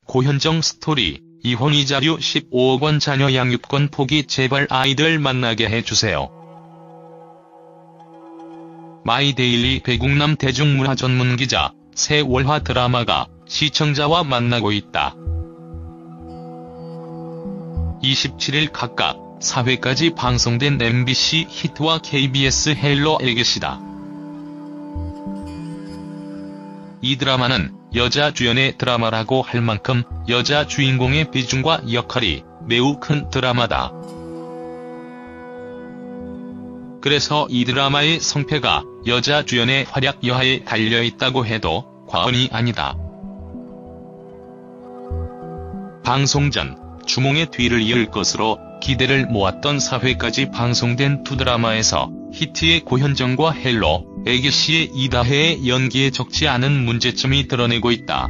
고현정 스토리, 이혼이 자료 15억 원 자녀 양육권 포기 제발 아이들 만나게 해주세요. 마이데일리 배국남 대중문화 전문기자, 새 월화 드라마가 시청자와 만나고 있다. 27일 각각 4회까지 방송된 MBC 히트와 KBS 헬로 애교시다. 이 드라마는 여자 주연의 드라마라고 할 만큼 여자 주인공의 비중과 역할이 매우 큰 드라마다. 그래서 이 드라마의 성패가 여자 주연의 활약 여하에 달려있다고 해도 과언이 아니다. 방송 전 주몽의 뒤를 이을 것으로 기대를 모았던 4회까지 방송된 두 드라마에서 히트의 고현정과 헬로 애교씨의 이다혜의 연기에 적지 않은 문제점이 드러내고 있다.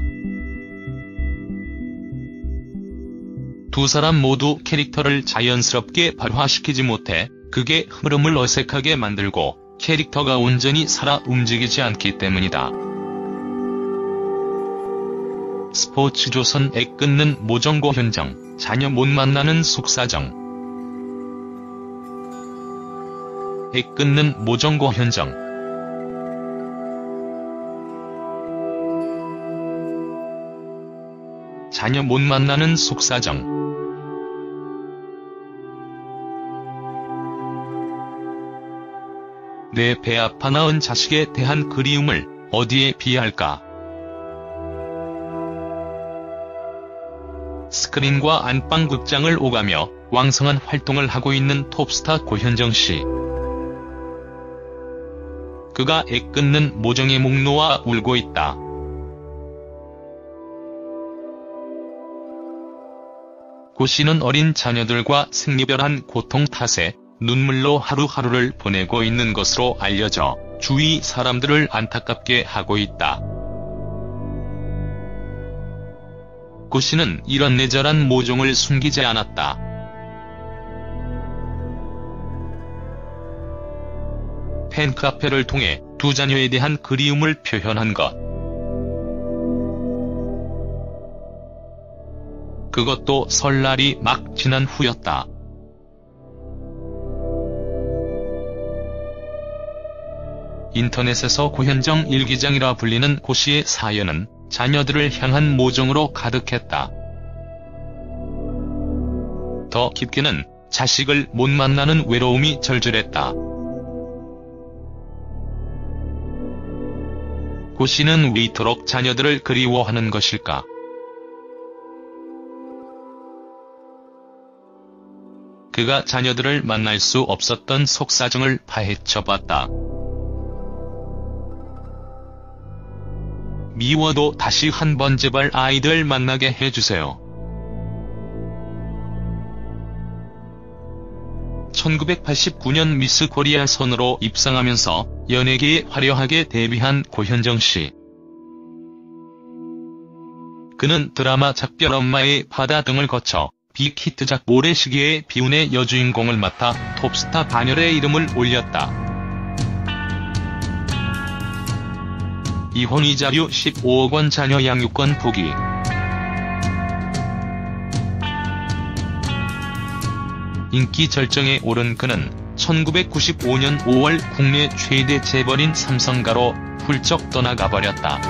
두 사람 모두 캐릭터를 자연스럽게 발화시키지 못해 그게 흐름을 어색하게 만들고 캐릭터가 온전히 살아 움직이지 않기 때문이다. 스포츠조선 애 끊는 모정고 현정, 자녀 못 만나는 속사정. 애 끊는 모정고 현정. 자녀 못 만나는 속사정. 내 배 아파 낳은 자식에 대한 그리움을 어디에 비할까? 스크린과 안방극장을 오가며 왕성한 활동을 하고 있는 톱스타 고현정씨. 그가 애 끊는 모정의 목 놓아 울고 있다. 고씨는 어린 자녀들과 생리별한 고통 탓에 눈물로 하루하루를 보내고 있는 것으로 알려져 주위 사람들을 안타깝게 하고 있다. 고씨는 이런 내절한 모종을 숨기지 않았다. 팬카페를 통해 두 자녀에 대한 그리움을 표현한 것. 그것도 설날이 막 지난 후였다. 인터넷에서 고현정 일기장이라 불리는 고씨의 사연은 자녀들을 향한 모정으로 가득했다. 더 깊게는 자식을 못 만나는 외로움이 절절했다. 고씨는 왜 이토록 자녀들을 그리워하는 것일까? 그가 자녀들을 만날 수 없었던 속사정을 파헤쳐봤다. 미워도 다시 한번 제발 아이들 만나게 해주세요. 1989년 미스 코리아 선으로 입상하면서 연예계에 화려하게 데뷔한 고현정씨. 그는 드라마 작별 엄마의 바다 등을 거쳐 빅히트작 모래시계의 비운의 여주인공을 맡아 톱스타 반열에 이름을 올렸다. 이혼이 자료 15억 원 자녀 양육권 포기. 인기 절정에 오른 그는 1995년 5월 국내 최대 재벌인 삼성가로 훌쩍 떠나가버렸다.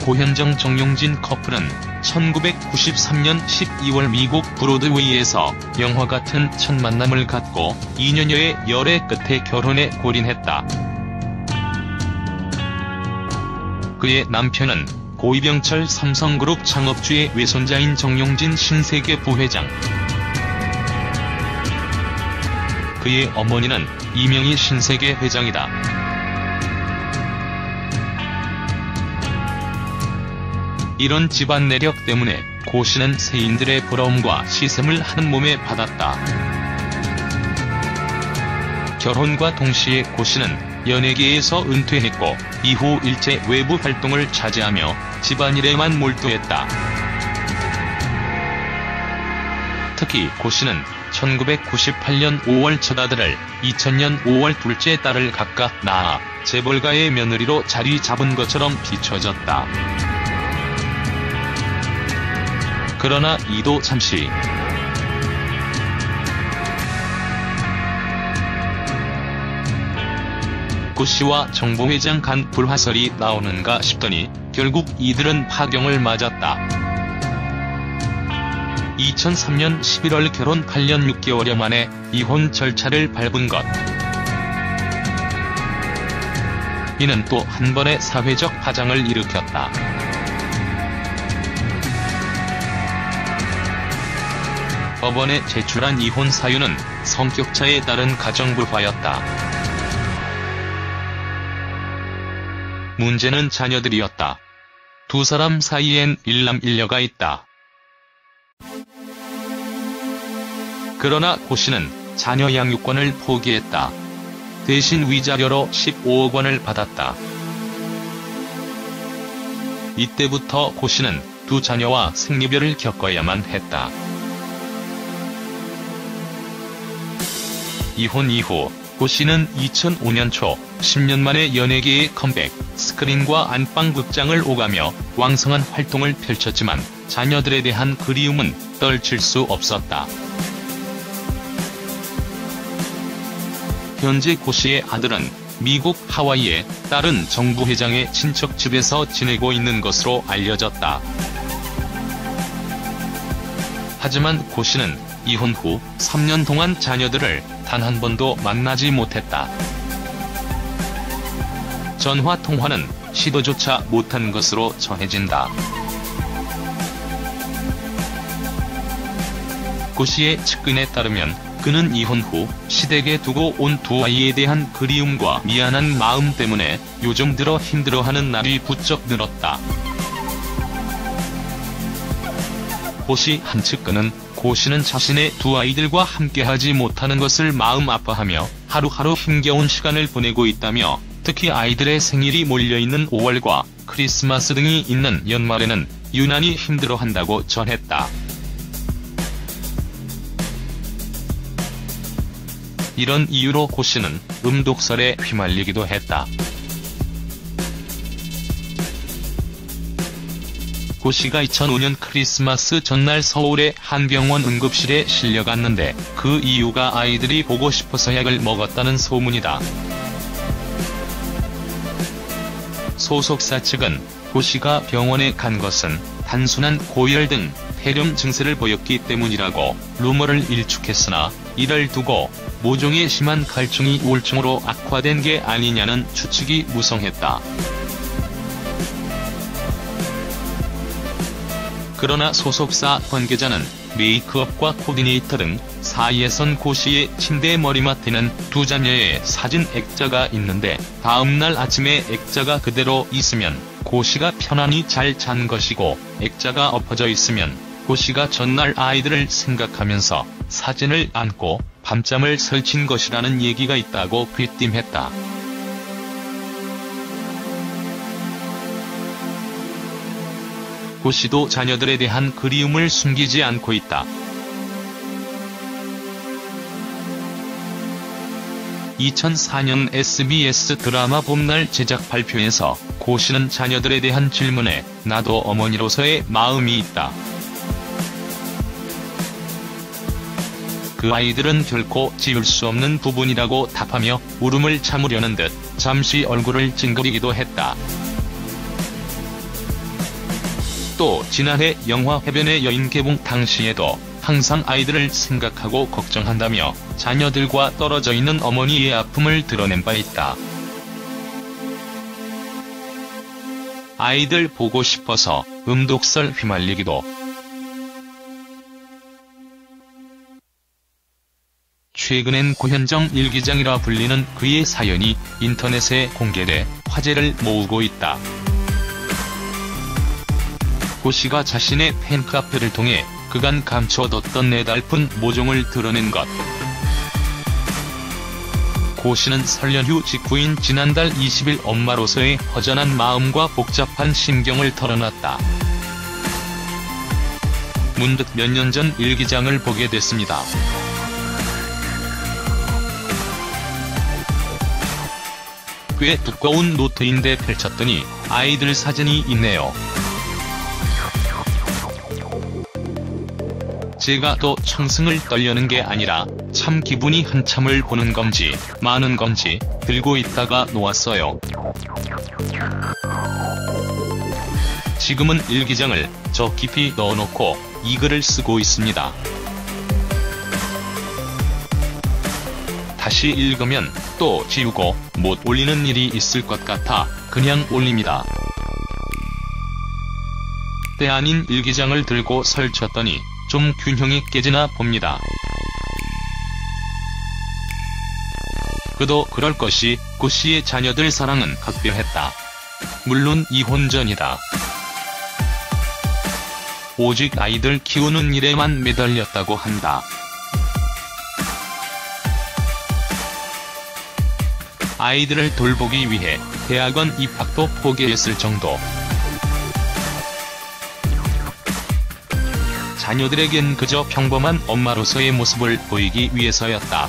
고현정 정용진 커플은 1993년 12월 미국 브로드웨이에서 영화 같은 첫 만남을 갖고 2년여의 열애 끝에 결혼에 골인했다. 그의 남편은 고이병철 삼성그룹 창업주의 외손자인 정용진 신세계 부회장. 그의 어머니는 이명희 신세계 회장이다. 이런 집안 내력 때문에 고씨는 세인들의 부러움과 시샘을 한몸에 받았다. 결혼과 동시에 고씨는 연예계에서 은퇴했고 이후 일제 외부 활동을 자제하며 집안일에만 몰두했다. 특히 고씨는 1998년 5월 첫 아들을, 2000년 5월 둘째 딸을 각각 낳아 재벌가의 며느리로 자리 잡은 것처럼 비춰졌다. 그러나 이도 잠시 고 씨와 정보회장 간 불화설이 나오는가 싶더니 결국 이들은 파경을 맞았다. 2003년 11월 결혼 8년 6개월여 만에 이혼 절차를 밟은 것. 이는 또 한 번의 사회적 파장을 일으켰다. 법원에 제출한 이혼 사유는 성격차에 따른 가정불화였다. 문제는 자녀들이었다. 두 사람 사이엔 일남일녀가 있다. 그러나 고 씨는 자녀 양육권을 포기했다. 대신 위자료로 15억 원을 받았다. 이때부터 고 씨는 두 자녀와 생리별을 겪어야만 했다. 이혼 이후 고 씨는 2005년 초 10년 만에 연예계에 컴백, 스크린과 안방극장을 오가며 왕성한 활동을 펼쳤지만 자녀들에 대한 그리움은 떨칠 수 없었다. 현재 고 씨의 아들은 미국 하와이의 다른 정부 회장의 친척 집에서 지내고 있는 것으로 알려졌다. 하지만 고 씨는 이혼 후 3년 동안 자녀들을 단 한 번도 만나지 못했다. 전화 통화는 시도조차 못한 것으로 전해진다. 고 씨의 측근에 따르면 그는 이혼 후 시댁에 두고 온 두 아이에 대한 그리움과 미안한 마음 때문에 요즘 들어 힘들어하는 날이 부쩍 늘었다. 고 씨 한 측근은 고 씨는 자신의 두 아이들과 함께하지 못하는 것을 마음 아파하며 하루하루 힘겨운 시간을 보내고 있다며 특히 아이들의 생일이 몰려있는 5월과 크리스마스 등이 있는 연말에는 유난히 힘들어한다고 전했다. 이런 이유로 고 씨는 음독설에 휘말리기도 했다. 고 씨가 2005년 크리스마스 전날 서울의 한 병원 응급실에 실려갔는데 그 이유가 아이들이 보고 싶어서 약을 먹었다는 소문이다. 소속사 측은 고 씨가 병원에 간 것은 단순한 고열 등 폐렴 증세를 보였기 때문이라고 루머를 일축했으나 이를 두고 모종의 심한 갈증이 우울증으로 악화된 게 아니냐는 추측이 무성했다. 그러나 소속사 관계자는 메이크업과 코디네이터 등 사이에선 고 씨의 침대 머리맡에는 두 자녀의 사진 액자가 있는데 다음날 아침에 액자가 그대로 있으면 고 씨가 편안히 잘 잔 것이고 액자가 엎어져 있으면 고 씨가 전날 아이들을 생각하면서 사진을 안고 밤잠을 설친 것이라는 얘기가 있다고 귀띔했다. 고 씨도 자녀들에 대한 그리움을 숨기지 않고 있다. 2004년 SBS 드라마 봄날 제작 발표에서 고 씨는 자녀들에 대한 질문에 나도 어머니로서의 마음이 있다. 그 아이들은 결코 지울 수 없는 부분이라고 답하며 울음을 참으려는 듯 잠시 얼굴을 찡그리기도 했다. 또 지난해 영화 해변의 여인 개봉 당시에도 항상 아이들을 생각하고 걱정한다며 자녀들과 떨어져 있는 어머니의 아픔을 드러낸 바 있다. 아이들 보고 싶어서 음독설 휘말리기도. 최근엔 고현정 일기장이라 불리는 그의 사연이 인터넷에 공개돼 화제를 모으고 있다. 고 씨가 자신의 팬카페를 통해 그간 감춰뒀던 내달픈 모종을 드러낸 것. 고 씨는 설 연휴 직후인 지난달 20일 엄마로서의 허전한 마음과 복잡한 심경을 털어놨다. 문득 몇 년 전 일기장을 보게 됐습니다. 꽤 두꺼운 노트인데 펼쳤더니 아이들 사진이 있네요. 제가 또 청승을 떨려는 게 아니라 참 기분이 한참을 보는 건지 많은 건지 들고 있다가 놓았어요. 지금은 일기장을 저 깊이 넣어놓고 이 글을 쓰고 있습니다. 다시 읽으면 또 지우고 못 올리는 일이 있을 것 같아 그냥 올립니다. 때 아닌 일기장을 들고 설쳤더니 좀 균형이 깨지나 봅니다. 그도 그럴 것이 고씨의 자녀들 사랑은 각별했다. 물론 이혼 전이다. 오직 아이들 키우는 일에만 매달렸다고 한다. 아이들을 돌보기 위해 대학원 입학도 포기했을 정도. 자녀들에겐 그저 평범한 엄마로서의 모습을 보이기 위해서였다.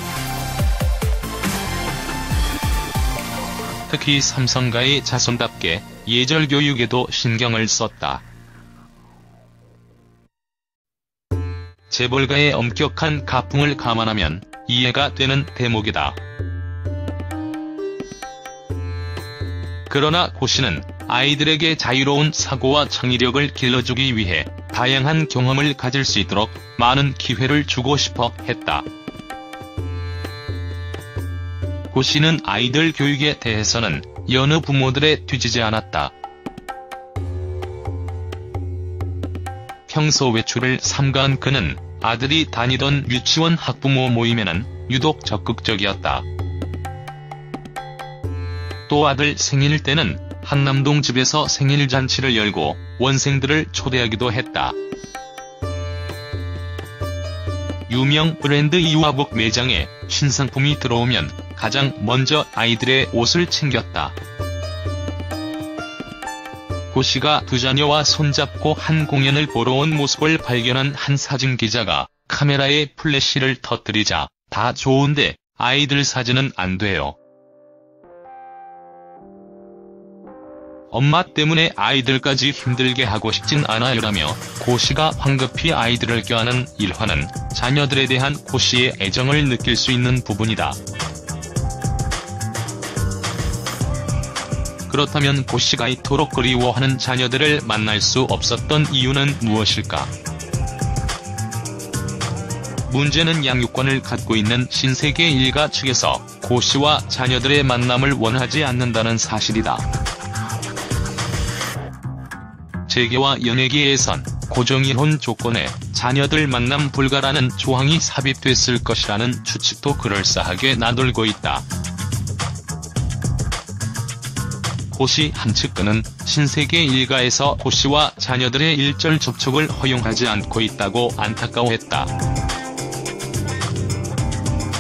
특히 삼성가의 자손답게 예절 교육에도 신경을 썼다. 재벌가의 엄격한 가풍을 감안하면 이해가 되는 대목이다. 그러나 고씨는 아이들에게 자유로운 사고와 창의력을 길러주기 위해 다양한 경험을 가질 수 있도록 많은 기회를 주고 싶어 했다. 고씨는 아이들 교육에 대해서는 여느 부모들에 뒤지지 않았다. 평소 외출을 삼가한 그는 아들이 다니던 유치원 학부모 모임에는 유독 적극적이었다. 또 아들 생일 때는 한남동 집에서 생일잔치를 열고 원생들을 초대하기도 했다. 유명 브랜드 이화복 매장에 신상품이 들어오면 가장 먼저 아이들의 옷을 챙겼다. 고씨가 두 자녀와 손잡고 한 공연을 보러 온 모습을 발견한 한 사진기자가 카메라에 플래시를 터뜨리자 다 좋은데 아이들 사진은 안 돼요. 엄마 때문에 아이들까지 힘들게 하고 싶진 않아요라며 고씨가 황급히 아이들을 껴안은 일화는 자녀들에 대한 고씨의 애정을 느낄 수 있는 부분이다. 그렇다면 고씨가 이토록 그리워하는 자녀들을 만날 수 없었던 이유는 무엇일까? 문제는 양육권을 갖고 있는 신세계 일가 측에서 고씨와 자녀들의 만남을 원하지 않는다는 사실이다. 재계와 연예계에선 고정이혼 조건에 자녀들 만남 불가라는 조항이 삽입됐을 것이라는 추측도 그럴싸하게 나돌고 있다. 고씨 한측근은 신세계 일가에서 고씨와 자녀들의 일절 접촉을 허용하지 않고 있다고 안타까워했다.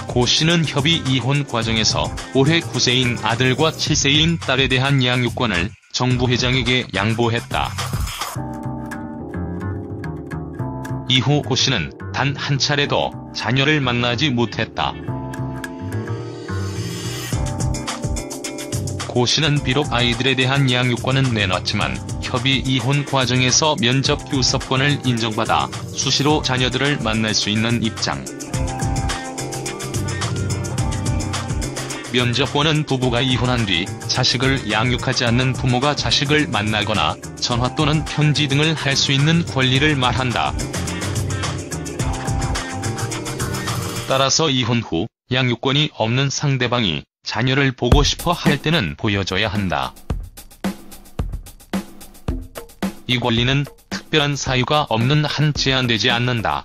고씨는 협의 이혼 과정에서 올해 9세인 아들과 7세인 딸에 대한 양육권을 정부 회장에게 양보했다. 이후 고씨는 단 한 차례도 자녀를 만나지 못했다. 고씨는 비록 아이들에 대한 양육권은 내놨지만 협의 이혼 과정에서 면접 교섭권을 인정받아 수시로 자녀들을 만날 수 있는 입장. 면접권은 부부가 이혼한 뒤 자식을 양육하지 않는 부모가 자식을 만나거나 전화 또는 편지 등을 할 수 있는 권리를 말한다. 따라서 이혼 후 양육권이 없는 상대방이 자녀를 보고 싶어 할 때는 보여줘야 한다. 이 권리는 특별한 사유가 없는 한 제한되지 않는다.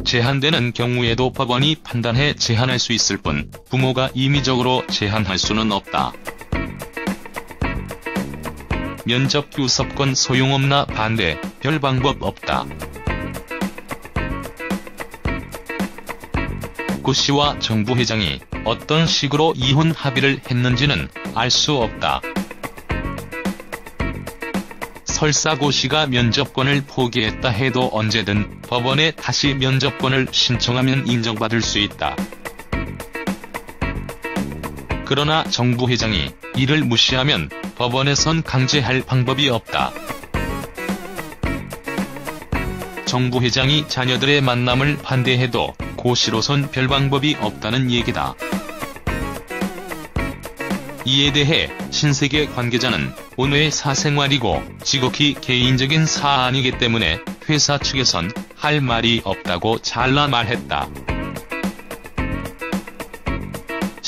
제한되는 경우에도 법원이 판단해 제한할 수 있을 뿐 부모가 임의적으로 제한할 수는 없다. 면접 교섭권 소용없나 반대, 별 방법 없다. 고씨와 정부 회장이 어떤 식으로 이혼 합의를 했는지는 알 수 없다. 설사 고씨가 면접권을 포기했다 해도 언제든 법원에 다시 면접권을 신청하면 인정받을 수 있다. 그러나 정부 회장이 이를 무시하면 법원에선 강제할 방법이 없다. 정부 회장이 자녀들의 만남을 반대해도 고시로선 별 방법이 없다는 얘기다. 이에 대해 신세계 관계자는 본회의 사생활이고 지극히 개인적인 사안이기 때문에 회사 측에선 할 말이 없다고 잘라 말했다.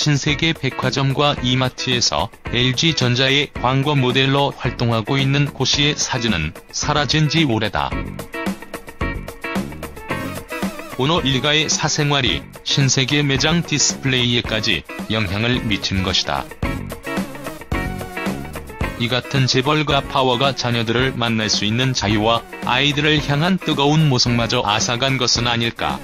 신세계 백화점과 이마트에서 LG전자의 광고 모델로 활동하고 있는 고 씨의 사진은 사라진 지 오래다. 오너 일가의 사생활이 신세계 매장 디스플레이에까지 영향을 미친 것이다. 이 같은 재벌가 파워가 자녀들을 만날 수 있는 자유와 아이들을 향한 뜨거운 모성마저 앗아간 것은 아닐까.